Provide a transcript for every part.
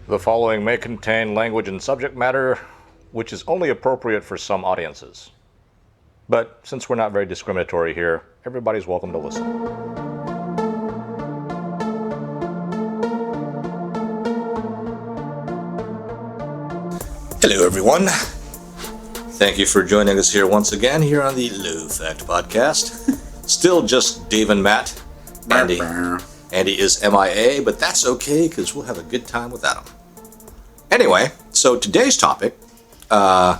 The following may contain language and subject matter which is only appropriate for some audiences. But since we're not very discriminatory here, everybody's welcome to listen. Hello, everyone. Thank you for joining us here once again here on the Low Fact Podcast. Still just Dave and Matt. Andy is MIA, but that's okay because we'll have a good time without him. Anyway, so today's topic got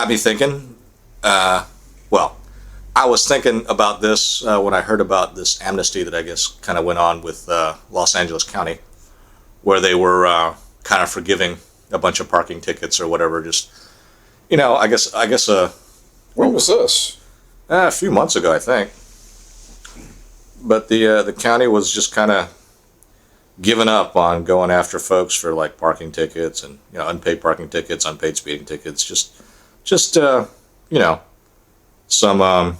me thinking. I was thinking about this when I heard about this amnesty that I guess kind of went on with Los Angeles County, where they were kind of forgiving a bunch of parking tickets or whatever. Just, I guess. When was this? A few months ago, I think. But the county was just kind of giving up on going after folks for like parking tickets and unpaid parking tickets, unpaid speeding tickets, just some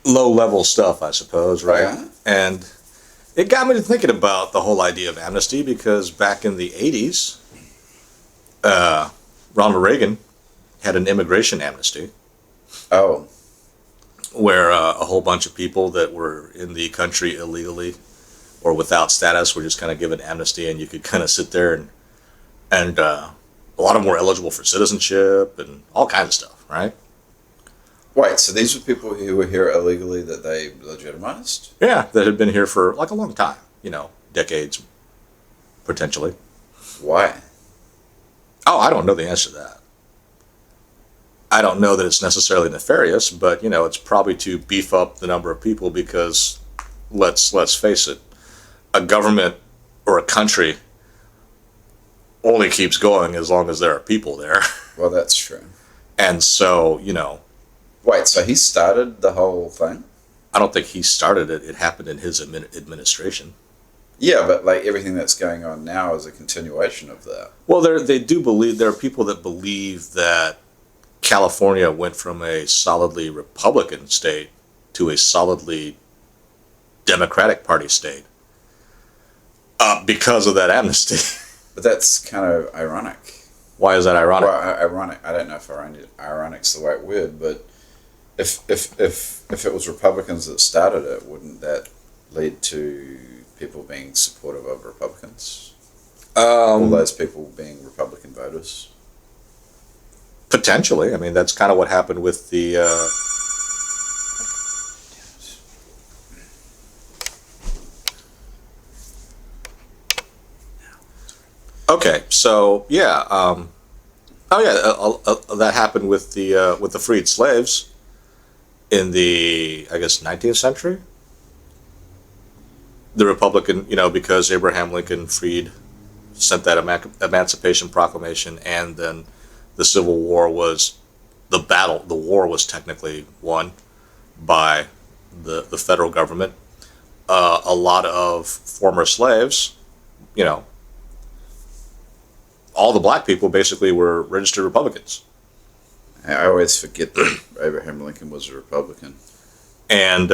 low level stuff, I suppose, right? Yeah. And it got me to thinking about the whole idea of amnesty because back in the 80s, Ronald Reagan had an immigration amnesty. Oh. Where a whole bunch of people that were in the country illegally or without status were just kind of given amnesty, and you could kind of sit there and a lot of them were eligible for citizenship and all kinds of stuff, right? Wait, so these were people who were here illegally that they legitimized? Yeah, that had been here for like a long time, decades, potentially. Why? Oh, I don't know the answer to that. I don't know that it's necessarily nefarious, but it's probably to beef up the number of people because let's face it, a government or a country only keeps going as long as there are people there. Well, that's true. And so, Wait, so he started the whole thing? I don't think he started it. It happened in his administration. Yeah, but like everything that's going on now is a continuation of that. Well, they do believe, there are people that believe that California went from a solidly Republican state to a solidly Democratic Party state because of that amnesty. But that's kind of ironic. Why is that ironic? Well, ironic. I don't know if ironic's the right word, but if it was Republicans that started it, wouldn't that lead to people being supportive of Republicans? All those people being Republican voters. Potentially. I mean, that's kind of what happened with the... Okay, so, yeah. That happened with the freed slaves in the, I guess, 19th century. The Republican, because Abraham Lincoln sent that emancipation proclamation, and then the Civil War was the battle. The war was technically won by the federal government. A lot of former slaves, all the black people basically were registered Republicans. I always forget that Abraham Lincoln was a Republican. And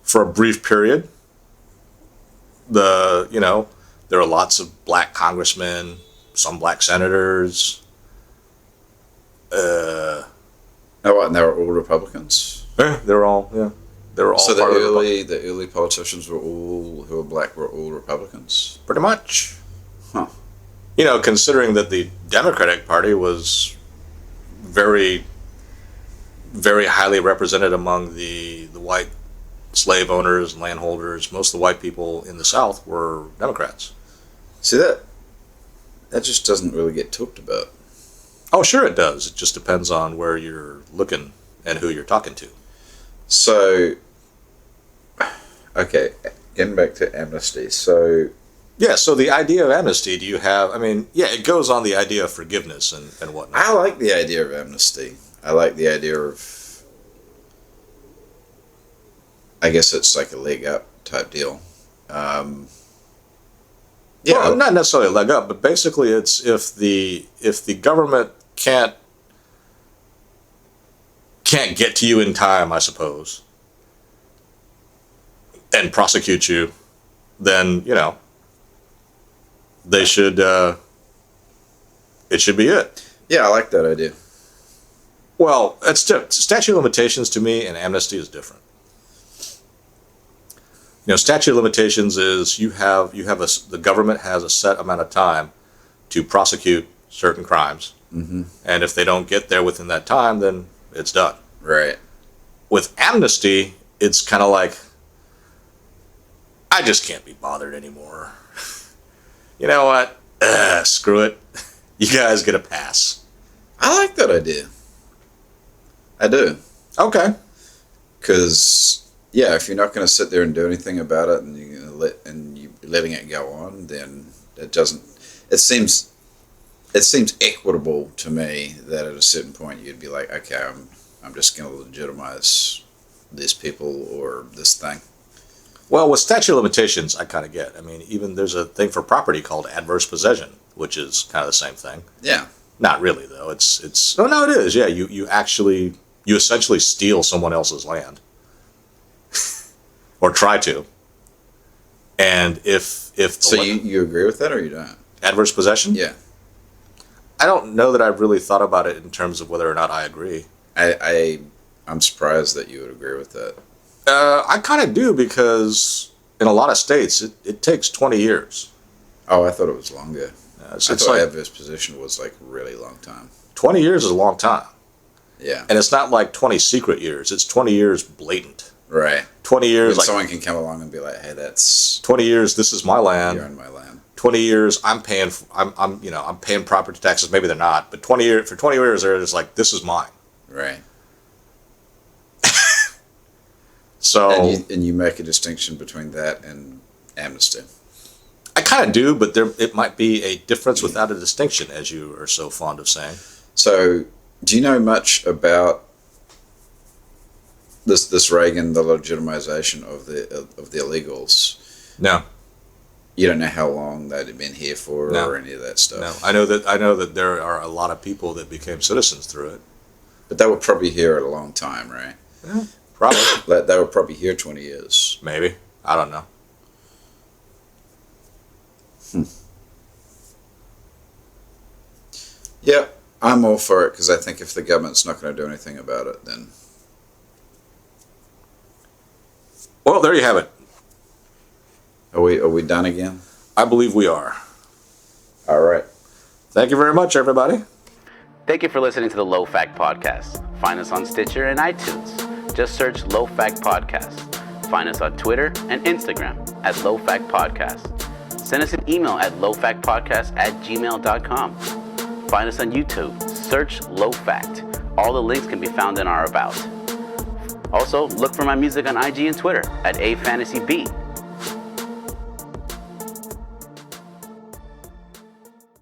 for a brief period, there are lots of black congressmen, some black senators. Oh, and they were all Republicans? Yeah, they were all So part of the early politicians who were black were all Republicans? pretty much. Huh. Considering that the Democratic Party was very, very highly represented among the white slave owners and landholders, most of the white people in the South were Democrats. See, that just doesn't really get talked about. Oh, sure it does. It just depends on where you're looking and who you're talking to. So, okay, getting back to amnesty. So, yeah, so the idea of amnesty, it goes on the idea of forgiveness and whatnot. I like the idea of amnesty. I like the idea of, I guess it's like a leg up type deal. Well, not necessarily a leg up, but basically it's if the government can't get to you in time, I suppose, and prosecute you, then, they should, it should be it. Yeah, I like that idea. Well, statute of limitations to me and amnesty is different. Statute of limitations is the government has a set amount of time to prosecute certain crimes. Mm-hmm. And if they don't get there within that time, then it's done. Right. With amnesty, it's kind of like, I just can't be bothered anymore. You know what? Screw it. You guys get a pass. I like that idea. I do. Okay. Because, yeah, if you're not going to sit there and do anything about it, and you're letting it go on, then it doesn't. It seems equitable to me that at a certain point you'd be like, okay, I'm just going to legitimize these people or this thing. Well, with statute of limitations, I kind of get. I mean, even there's a thing for property called adverse possession, which is kind of the same thing. Yeah. Not really, though. It's no, it is. Yeah, you essentially steal someone else's land, or try to. And if so, you agree with that or you don't? Adverse possession? Yeah. I don't know that I've really thought about it in terms of whether or not I agree. I'm surprised that you would agree with that. I kind of do, because in a lot of states it takes 20 years. Oh, I thought it was longer. I thought like, adverse possession was like a really long time. 20 years is a long time. Yeah. And it's not like 20 secret years. It's 20 years blatant. Right. 20 years. When someone can come along and be like, hey, that's 20 years, this is my land. You're on my land. 20 years, I'm paying property taxes. Maybe they're not, but 20 years, for 20 years, they're just like, this is mine. Right. So. And you make a distinction between that and amnesty. I kind of do, but it might be a difference without a distinction, as you are so fond of saying. So, do you know much about this Reagan, the legitimization of the illegals? No. You don't know how long they'd have been here for, No. or any of that stuff. No, I know that there are a lot of people that became citizens through it. But they were probably here at a long time, right? Yeah, probably. They were probably here 20 years. Maybe. I don't know. Yeah, I'm all for it, because I think if the government's not going to do anything about it, then. Well, there you have it. Are we done again? I believe we are. All right. Thank you very much, everybody. Thank you for listening to the Low Fact Podcast. Find us on Stitcher and iTunes. Just search Low Fact Podcast. Find us on Twitter and Instagram at Low Fact Podcast. Send us an email at lowfactpodcast@gmail.com. Find us on YouTube. Search Low Fact. All the links can be found in our About. Also, look for my music on IG and Twitter at afantasyb.